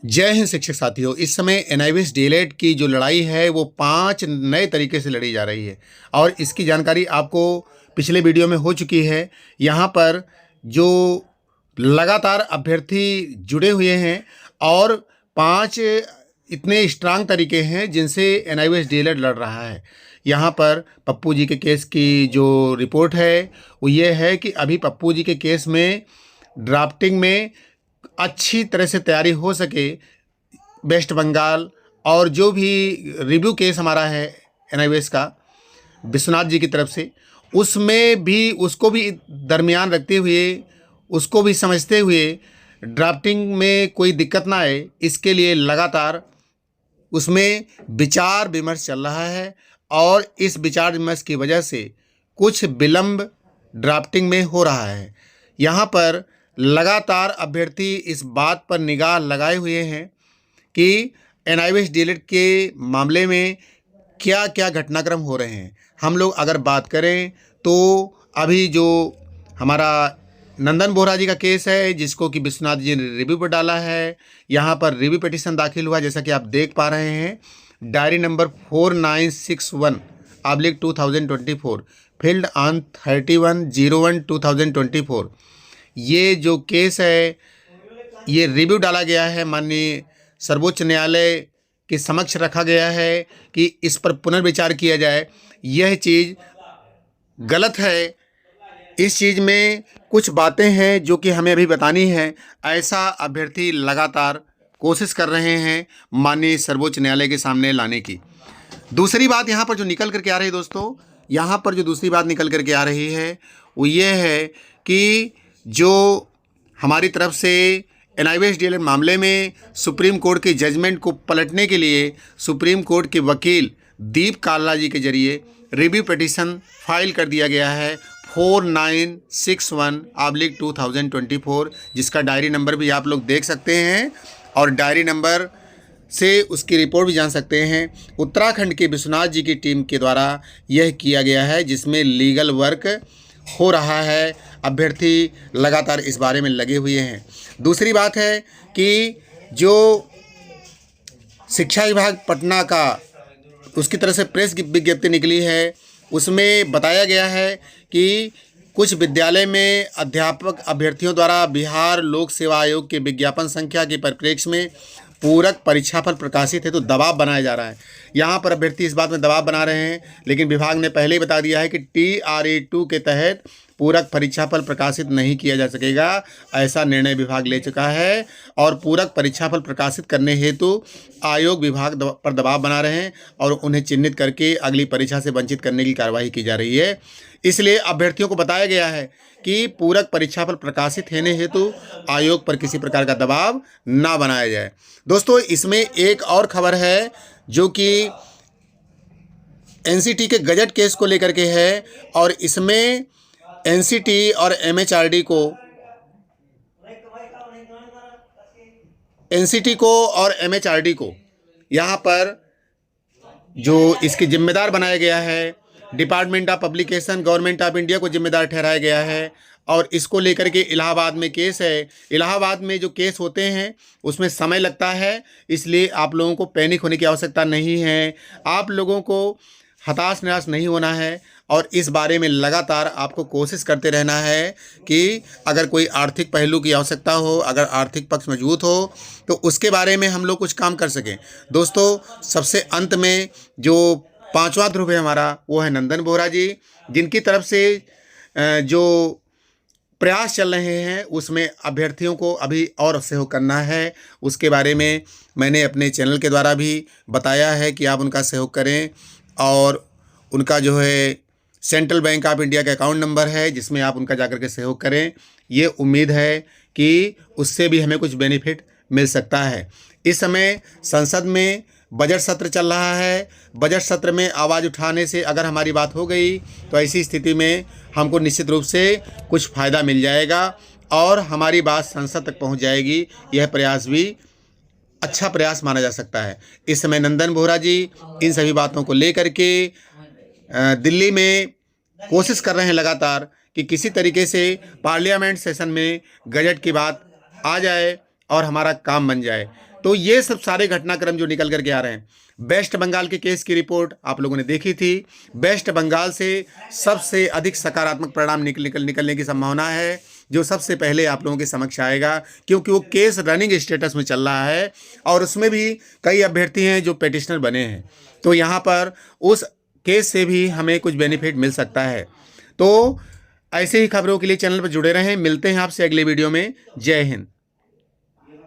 जय हिंद शिक्षक साथियों। इस समय एनआईवीएस डीएलएड की जो लड़ाई है वो 5 नए तरीके से लड़ी जा रही है और इसकी जानकारी आपको पिछले वीडियो में हो चुकी है। यहाँ पर जो लगातार अभ्यर्थी जुड़े हुए हैं और 5 इतने स्ट्रांग तरीके हैं जिनसे एनआईवीएस डीएलएड लड़ रहा है। यहाँ पर पप्पू जी के केस की जो रिपोर्ट है वो ये है कि अभी पप्पू जी के केस में ड्राफ्टिंग में अच्छी तरह से तैयारी हो सके। वेस्ट बंगाल और जो भी रिव्यू केस हमारा है एनआईवीएस का विश्वनाथ जी की तरफ से, उसमें भी उसको भी दरमियान रखते हुए, उसको भी समझते हुए ड्राफ्टिंग में कोई दिक्कत ना आए, इसके लिए लगातार उसमें विचार विमर्श चल रहा है और इस विचार विमर्श की वजह से कुछ विलंब ड्राफ्टिंग में हो रहा है। यहाँ पर लगातार अभ्यर्थी इस बात पर निगाह लगाए हुए हैं कि एनआईवीएस डीएलएड के मामले में क्या क्या घटनाक्रम हो रहे हैं। हम लोग अगर बात करें तो अभी जो हमारा नंदन बोहरा जी का केस है जिसको कि विश्वनाथ जी ने रिव्यू पर डाला है, यहाँ पर रिव्यू पिटीशन दाखिल हुआ जैसा कि आप देख पा रहे हैं। Diary number 4961/2024 field on 31/01/2024। ये जो केस है ये रिव्यू डाला गया है, माननीय सर्वोच्च न्यायालय के समक्ष रखा गया है कि इस पर पुनर्विचार किया जाए। यह चीज़ गलत है। इस चीज़ में कुछ बातें हैं जो कि हमें अभी बतानी है। ऐसा अभ्यर्थी लगातार कोशिश कर रहे हैं माननीय सर्वोच्च न्यायालय के सामने लाने की। दूसरी बात यहाँ पर जो निकल करके आ रही है दोस्तों, यहाँ पर जो दूसरी बात निकल करके आ रही है वो ये है कि जो हमारी तरफ से एनआईवीएस डीएलएड मामले में सुप्रीम कोर्ट के जजमेंट को पलटने के लिए सुप्रीम कोर्ट के वकील दीप काल्ला जी के जरिए रिव्यू पिटीशन फाइल कर दिया गया है 4961/2024, जिसका डायरी नंबर भी आप लोग देख सकते हैं और डायरी नंबर से उसकी रिपोर्ट भी जान सकते हैं। उत्तराखंड के विश्वनाथ जी की टीम के द्वारा यह किया गया है जिसमें लीगल वर्क हो रहा है। अभ्यर्थी लगातार इस बारे में लगे हुए हैं। दूसरी बात है कि जो शिक्षा विभाग पटना का उसकी तरफ से प्रेस विज्ञप्ति निकली है उसमें बताया गया है कि कुछ विद्यालय में अध्यापक अभ्यर्थियों द्वारा बिहार लोक सेवा आयोग के विज्ञापन संख्या के परिप्रेक्ष्य में पूरक परीक्षाफल प्रकाशित है तो दबाव बनाया जा रहा है। यहाँ पर अभ्यर्थी इस बात में दबाव बना रहे हैं, लेकिन विभाग ने पहले ही बता दिया है कि TRA2 के तहत पूरक परीक्षाफल प्रकाशित नहीं किया जा सकेगा। ऐसा निर्णय विभाग ले चुका है और पूरक परीक्षाफल प्रकाशित करने हेतु आयोग विभाग पर दबाव बना रहे हैं और उन्हें चिन्हित करके अगली परीक्षा से वंचित करने की कार्रवाई की जा रही है। इसलिए अभ्यर्थियों को बताया गया है कि पूरक परीक्षाफल प्रकाशित होने हेतु आयोग पर किसी प्रकार का दबाव ना बनाया जाए। दोस्तों, इसमें एक और खबर है जो कि एनसीटी के गजट केस को लेकर के है और इसमें एनसीटी और एमएचआरडी को यहाँ पर जो इसके जिम्मेदार बनाया गया है, department of publication government of India को जिम्मेदार ठहराया गया है और इसको लेकर के इलाहाबाद में केस है। इलाहाबाद में जो केस होते हैं उसमें समय लगता है, इसलिए आप लोगों को पैनिक होने की आवश्यकता नहीं है। आप लोगों को हताश निराश नहीं होना है और इस बारे में लगातार आपको कोशिश करते रहना है कि अगर कोई आर्थिक पहलू की आवश्यकता हो, अगर आर्थिक पक्ष मजबूत हो तो उसके बारे में हम लोग कुछ काम कर सकें। दोस्तों, सबसे अंत में जो 5वां ध्रुव है हमारा वो है नंदन बोहरा जी, जिनकी तरफ से जो प्रयास चल रहे हैं उसमें अभ्यर्थियों को अभी और सहयोग करना है। उसके बारे में मैंने अपने चैनल के द्वारा भी बताया है कि आप उनका सहयोग करें और उनका जो है सेंट्रल बैंक ऑफ इंडिया का अकाउंट नंबर है जिसमें आप उनका जाकर के सहयोग करें। ये उम्मीद है कि उससे भी हमें कुछ बेनिफिट मिल सकता है। इस समय संसद में बजट सत्र चल रहा है। बजट सत्र में आवाज़ उठाने से अगर हमारी बात हो गई तो ऐसी स्थिति में हमको निश्चित रूप से कुछ फ़ायदा मिल जाएगा और हमारी बात संसद तक पहुंच जाएगी। यह प्रयास भी अच्छा प्रयास माना जा सकता है। इस समय नंदन बोहरा जी इन सभी बातों को लेकर के दिल्ली में कोशिश कर रहे हैं लगातार कि किसी तरीके से पार्लियामेंट सेशन में गजट की बात आ जाए और हमारा काम बन जाए। तो ये सब सारे घटनाक्रम जो निकल करके आ रहे हैं, वेस्ट बंगाल के केस की रिपोर्ट आप लोगों ने देखी थी। वेस्ट बंगाल से सबसे अधिक सकारात्मक परिणाम निकलने की संभावना है, जो सबसे पहले आप लोगों के समक्ष आएगा, क्योंकि वो केस रनिंग स्टेटस में चल रहा है और उसमें भी कई अभ्यर्थी हैं जो पेटिशनर बने हैं। तो यहाँ पर उस केस से भी हमें कुछ बेनिफिट मिल सकता है। तो ऐसे ही खबरों के लिए चैनल पर जुड़े रहें। मिलते हैं आपसे अगले वीडियो में। जय हिंद।